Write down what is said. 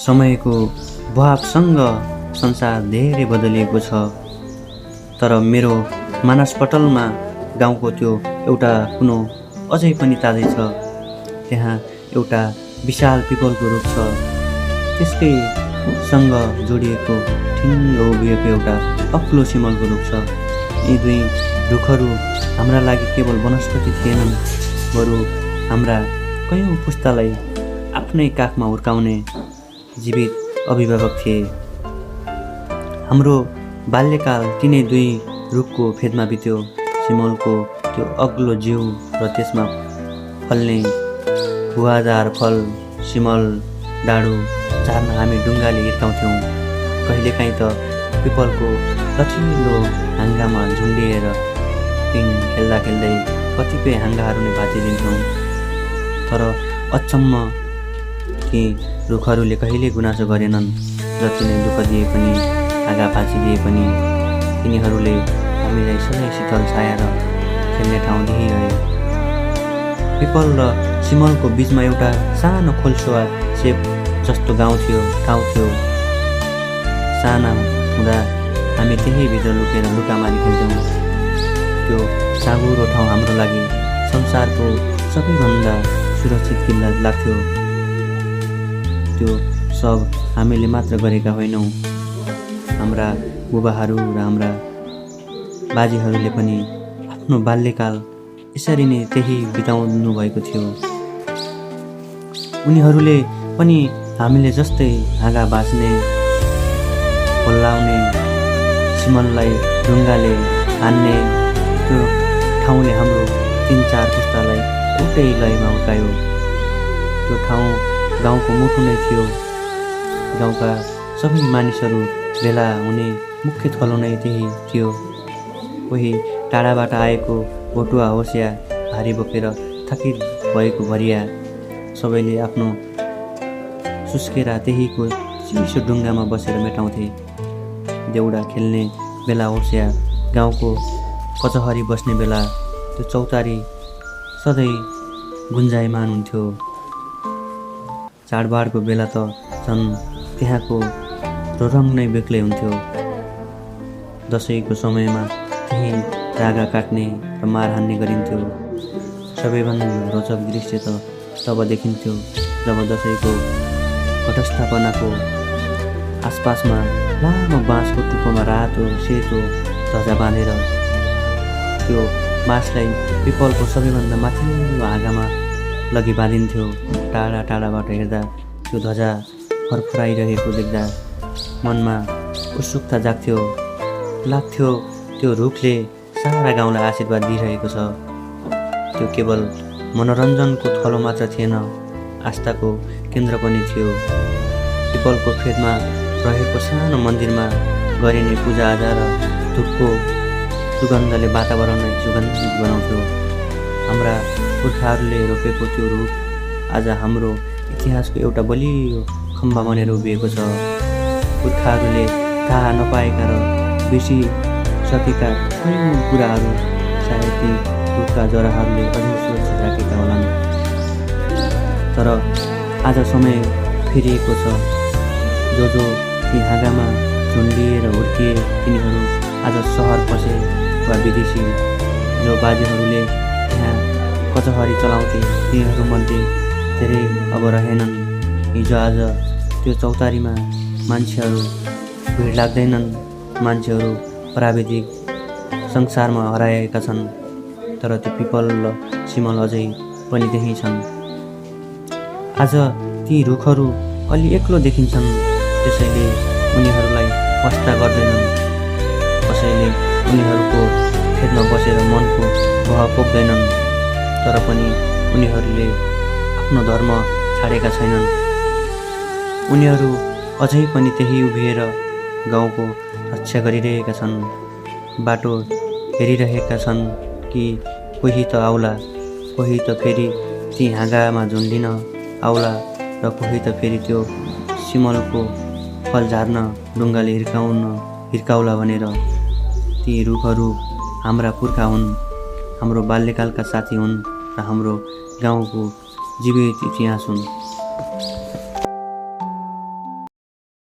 समयको बहावसँग संसार धेरै बदलिएको छ, तर मेरो मानसपटलमा गाउँको त्यो एउटा कुनो अझै पनि ताजै छ। त्यहाँ एउटा विशाल पिपलको रुख छ, त्यसकै सँग जोडिएको ठिङ्ग उभिएको एउटा अग्लो सिमलको रुख छ। यी दुई रुखहरू हाम्रा लागि केवल वनस्पति थिएनन्, बरु हाम्रा कयौँ पुस्तालाई आफ्नै काखमा हुर्काउने जीवित अभिभावक थिए। हाम्रो बाल्यकाल तिनै दुई रुखको फेदमा बित्यो। सिमलको त्यो अग्लो जिउ र त्यसमा फल्ने भुवादार फल सिमल डाँडो झार्न हामी ढुङ्गाले हिर्काउँथ्यौँ। कहिलेकाहीँ त पिपलको लचिलो हाँगामा झुन्डिएर पिङ खेल्दा खेल्दै कतिपय हाँगाहरू नै भाँचिदिन्थ्यौँ। तर अचम्म ती रुखहरूले कहिले गुनासो गरेनन्। जति नै दुःख दिए पनि, हाँगा भाँचिदिए पनि तिनीहरूले हामीलाई सधैँ शीतल छाया र खेल्ने ठाउँ दिइरहे। पिपल र सिमलको बिचमा एउटा सानो खोल्सोवा सेप जस्तो ठाउँ थियो। साना हुँदा हामी त्यही भित्र लुकेर लुकामारी खेल्थ्यौँ। त्यो साँघुरो ठाउँ हाम्रो लागि संसारको सबैभन्दा सुरक्षित किल्ला लाग्थ्यो। त्यो सब हामीले मात्र गरेका होइनौँ, हाम्रा बुबाहरू र हाम्रा बाजेहरूले पनि आफ्नो बाल्यकाल यसरी नै त्यही बिताउनु भएको थियो। उनीहरूले पनि हामीले जस्तै हाँगा बाँच्ने, होल्लाउने, सिमललाई ढुङ्गाले हान्ने त्यो ठाउँले हाम्रो 3-4 पुस्तालाई एउटै लयमा हुर्कायो। त्यो ठाउँ गाउँको मुटु नै थियो। गाउँका सबै मानिसहरू भेला हुने मुख्य थलो नै त्यही थियो। कोही टाढाबाट आएको भोटुवा होस् या भारी बोकेर थकित भएको भरिया, सबैले आफ्नो सुस्केरा त्यहीको चिसो ढुङ्गामा बसेर मेटाउँथे। देउडा खेल्ने बेला होस् या गाउँको कचहरी बस्ने बेला, त्यो चौतारी सधैँ गुन्जायमान हुन्थ्यो। चाडबाडको बेला त झन् त्यहाँको रङ नै बेग्लै हुन्थ्यो। दसैँको समयमा त्यहीँ धागा काट्ने र मार हान्ने गरिन्थ्यो। सबैभन्दा रोचक दृश्य त तब देखिन्थ्यो जब दसैँको घटस्थापनाको आसपासमा लामो बाँसको टुप्पोमा रातो सेतो ध्वजा बाँधेर त्यो बाँसलाई पिपलको सबैभन्दा माथिल्लो हाँगामा लगी बाँधिन्थ्यो। टाढा टाढाबाट हेर्दा त्यो ध्वजा फरफराइरहेको देख्दा मनमा उत्सुकता जाग्थ्यो। लाग्थ्यो त्यो रुखले सारा गाउँलाई आशीर्वाद दिइरहेको छ। त्यो केवल मनोरञ्जनको थलो मात्र थिएन, आस्थाको केन्द्र पनि थियो। पिपलको फेदमा रहेको सानो मन्दिरमा गरिने पूजाआजा र धुपको सुगन्धले वातावरणलाई सुगन्धित बनाउँथ्यो। हाम्रा पुर्खाहरूले रोपेको त्यो रुख आज हाम्रो इतिहासको एउटा बलियो खम्बा बनेर उभिएको छ। पुर्खाहरूले थाहा नपाएका र बिर्सिसकेका कयौँ कुराहरू सायद ती रुखका जराहरूले अझै सुरक्षित राखेका होलान्। तर आज समय फेरिएको छ। जो ती हाँगामा झुन्डिएर हुर्किए तिनीहरू आज सहर पसे वा विदेशी। जो बाजेहरूले त्यहाँ कचहरी चलाउँथे तिनीहरूमध्ये धेरै अब रहेनन्। हिजो आज त्यो चौतारीमा मान्छेहरू भिड लाग्दैनन्। मान्छेहरू प्राविधिक संसारमा हराएका छन्, तर त्यो पिपल र सिमल अझै पनि त्यहीँ छन्। आज ती रुखहरू अलि एक्लो देखिन्छन्, त्यसैले उनीहरूलाई वास्ता गर्दैनन्। कसैले उनीहरूको फेदमा बसेर मनको बह पोख्दैनन्। तर पनि उनीहरूले आफ्नो धर्म छाडेका छैनन्। उनीहरू अझै पनि त्यही उभिएर गाउँको रक्षा गरिरहेका छन्। बाटो हेरिरहेका छन् कि कोही त आउला, कोही त फेरि ती हाँगामा झुन्डिन आउला र कोही त फेरि त्यो सिमलको फल झार्न ढुङ्गाले हिर्काउला भनेर। ती रुखहरू हाम्रा पुर्खा हुन्, हाम्रो बाल्यकालका साथी हुन् र हाम्रो गाउँको जीवित इतिहास हुन्।